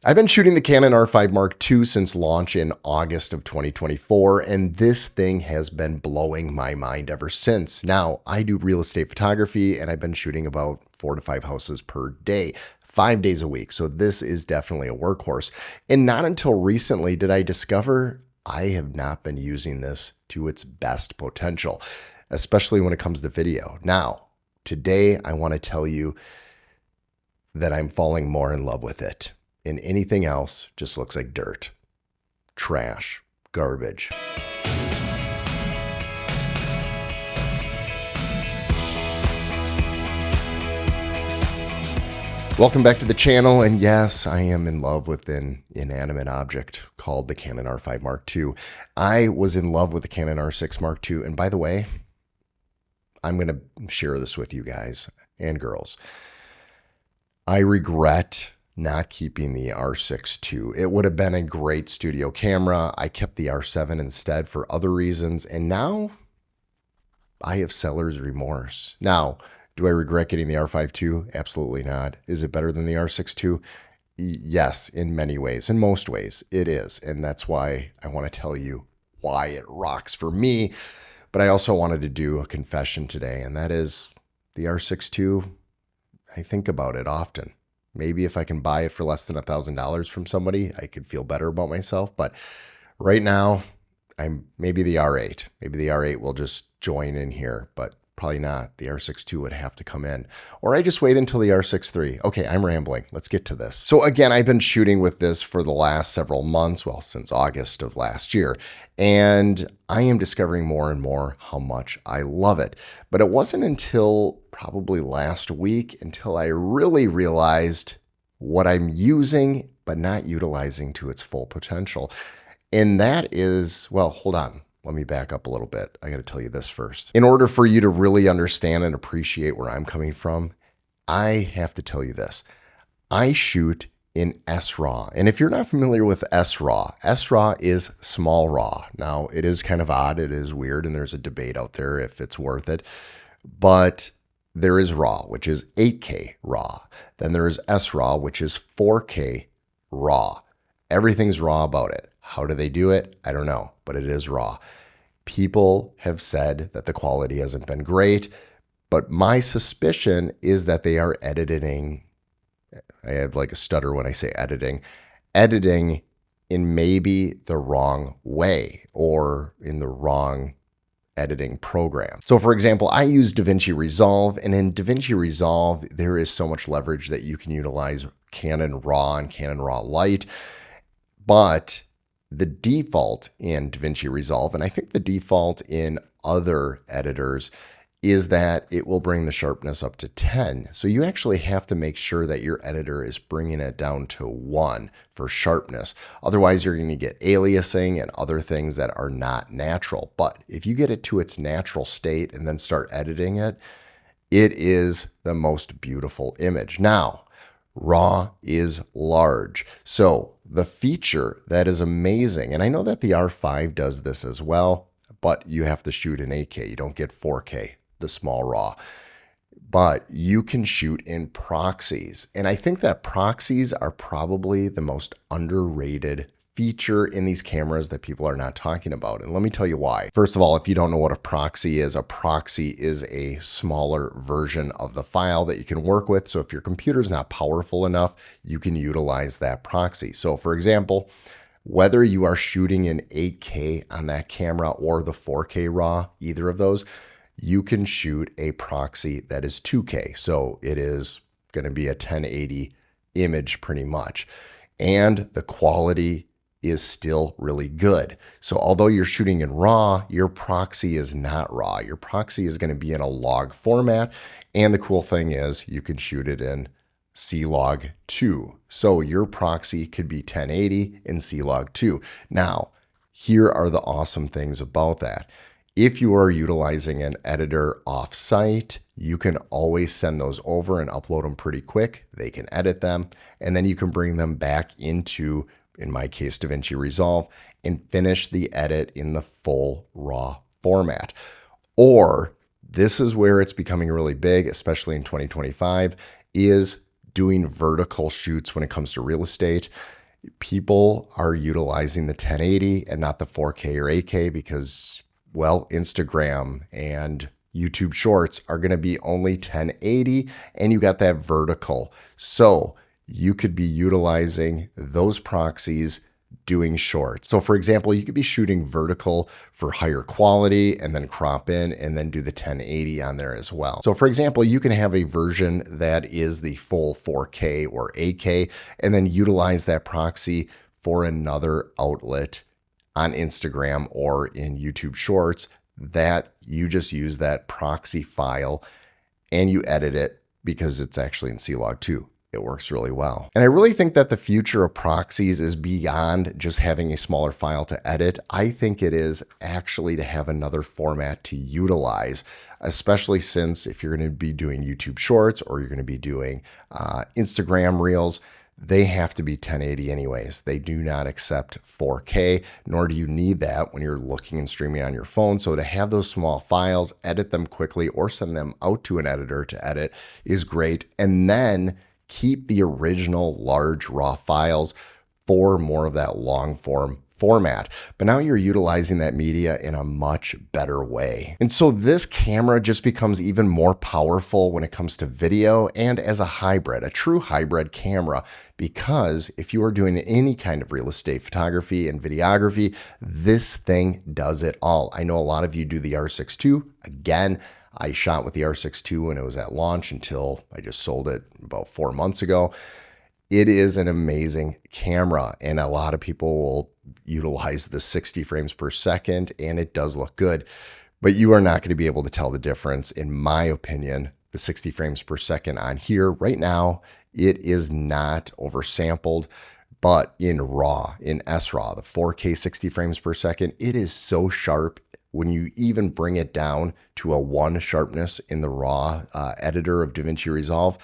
I've been shooting the Canon R5 Mark II since launch in August of 2024, and this thing has been blowing my mind ever since. Now, I do real estate photography, and I've been shooting about 4 to 5 houses per day, 5 days a week. So this is definitely a workhorse. And not until recently did I discover I have not been using this to its best potential, especially when it comes to video. Now, today I want to tell you that I'm falling more in love with it. And anything else just looks like dirt, trash, garbage. Welcome back to the channel, and yes, I am in love with an inanimate object called the Canon R5 Mark II. I was in love with the Canon R6 Mark II, and by the way, I'm going to share this with you guys and girls. I regret not keeping the R6 II. It would have been a great studio camera. I kept the R7 instead for other reasons, and now I have seller's remorse. Now, do I regret getting the R5 II? Absolutely not. Is it better than the R6 II? Yes, in many ways. In most ways, it is, and that's why I want to tell you why it rocks for me. But I also wanted to do a confession today, and that is the R6 II, I think about it often. Maybe if I can buy it for less than $1,000 from somebody, I could feel better about myself. But right now, maybe the R8. Maybe the R8 will just join in here, but probably not. The R6 II would have to come in. Or I just wait until the R6 III. Okay, I'm rambling. Let's get to this. So again, I've been shooting with this for the last several months, well, since August of last year. And I am discovering more and more how much I love it. But it wasn't until probably last week until I really realized what I'm using but not utilizing to its full potential. And that is, well, hold on. Let me back up a little bit. I got to tell you this first. In order for you to really understand and appreciate where I'm coming from, I have to tell you this. I shoot in SRAW. And if you're not familiar with SRAW, SRAW is small RAW. Now, it is kind of odd. It is weird, and there's a debate out there if it's worth it. But there is RAW, which is 8K RAW. Then there is SRAW, which is 4K RAW. Everything's RAW about it. How do they do it? I don't know, but it is RAW. People have said that the quality hasn't been great, but my suspicion is that they are editing. I have like a stutter when I say editing in maybe the wrong way or in the wrong editing program. So for example, I use DaVinci Resolve, and in DaVinci Resolve, there is so much leverage that you can utilize Canon RAW and Canon RAW Lite, but the default in DaVinci Resolve, and I think the default in other editors, is that it will bring the sharpness up to 10. So you actually have to make sure that your editor is bringing it down to 1 for sharpness. Otherwise, you're going to get aliasing and other things that are not natural. But if you get it to its natural state and then start editing it, it is the most beautiful image. Now, RAW is large. So the feature that is amazing, and I know that the R5 does this as well, but you have to shoot in 8K. You don't get 4K, the small RAW. But you can shoot in proxies. And I think that proxies are probably the most underrated feature in these cameras that people are not talking about. And let me tell you why. First of all, if you don't know what a proxy is a smaller version of the file that you can work with. So if your computer's not powerful enough, you can utilize that proxy. So for example, whether you are shooting in 8K on that camera or the 4K RAW, either of those, you can shoot a proxy that is 2K. So it is going to be a 1080 image pretty much. And the quality is still really good. So although you're shooting in RAW, your proxy is not RAW. Your proxy is going to be in a log format. And the cool thing is you can shoot it in C-Log 2. So your proxy could be 1080 in C-Log 2. Now, here are the awesome things about that. If you are utilizing an editor off-site, you can always send those over and upload them pretty quick. They can edit them, and then you can bring them back into, in my case, DaVinci Resolve, and finish the edit in the full RAW format. Or this is where it's becoming really big, especially in 2025, is doing vertical shoots when it comes to real estate, people are utilizing the 1080 and not the 4K or 8K because, well, Instagram and YouTube Shorts are going to be only 1080 and you got that vertical. So you could be utilizing those proxies doing shorts. So for example, you could be shooting vertical for higher quality and then crop in and then do the 1080 on there as well. So for example, you can have a version that is the full 4K or 8K and then utilize that proxy for another outlet on Instagram or in YouTube Shorts that you just use that proxy file and you edit it because it's actually in C-Log 2. It works really well. And I really think that the future of proxies is beyond just having a smaller file to edit. I think it is actually to have another format to utilize, especially since if you're going to be doing YouTube Shorts or you're going to be doing Instagram Reels, they have to be 1080 anyways. They do not accept 4K, nor do you need that when you're looking and streaming on your phone. So to have those small files, edit them quickly or send them out to an editor to edit is great. And then keep the original large raw files for more of that long form format. But now you're utilizing that media in a much better way. And so this camera just becomes even more powerful when it comes to video and as a hybrid, a true hybrid camera, because if you are doing any kind of real estate photography and videography, this thing does it all. I know a lot of you do the R6 II. Again, I shot with the R6 II when it was at launch until I just sold it about 4 months ago. It is an amazing camera and a lot of people will utilize the 60 frames per second and it does look good, but you are not going to be able to tell the difference. In my opinion, the 60 frames per second on here right now, it is not oversampled, but in RAW, in SRAW, the 4K 60 frames per second, it is so sharp. When you even bring it down to a 1 sharpness in the RAW editor of DaVinci Resolve,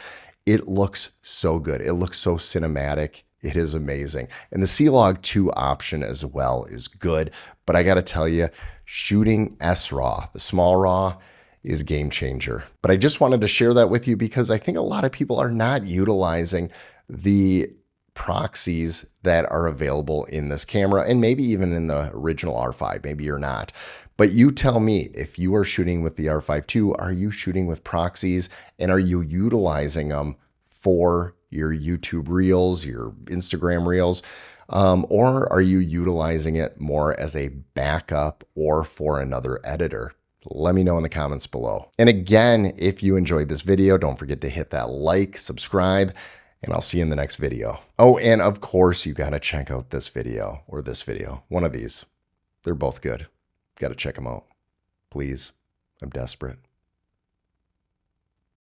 it looks so good. It looks so cinematic. It is amazing. And the C-Log 2 option as well is good. But I got to tell you, shooting SRAW, the small RAW, is game changer. But I just wanted to share that with you because I think a lot of people are not utilizing the proxies that are available in this camera and maybe even in the original R5. Maybe you're not. But you tell me, if you are shooting with the R5 II, are you shooting with proxies and are you utilizing them for your YouTube Reels, your Instagram Reels, or are you utilizing it more as a backup or for another editor? Let me know in the comments below. And again, if you enjoyed this video, don't forget to hit that like, subscribe, and I'll see you in the next video. Oh, and of course, you got to check out this video or this video, one of these. They're both good. Got to check them out. Please. I'm desperate.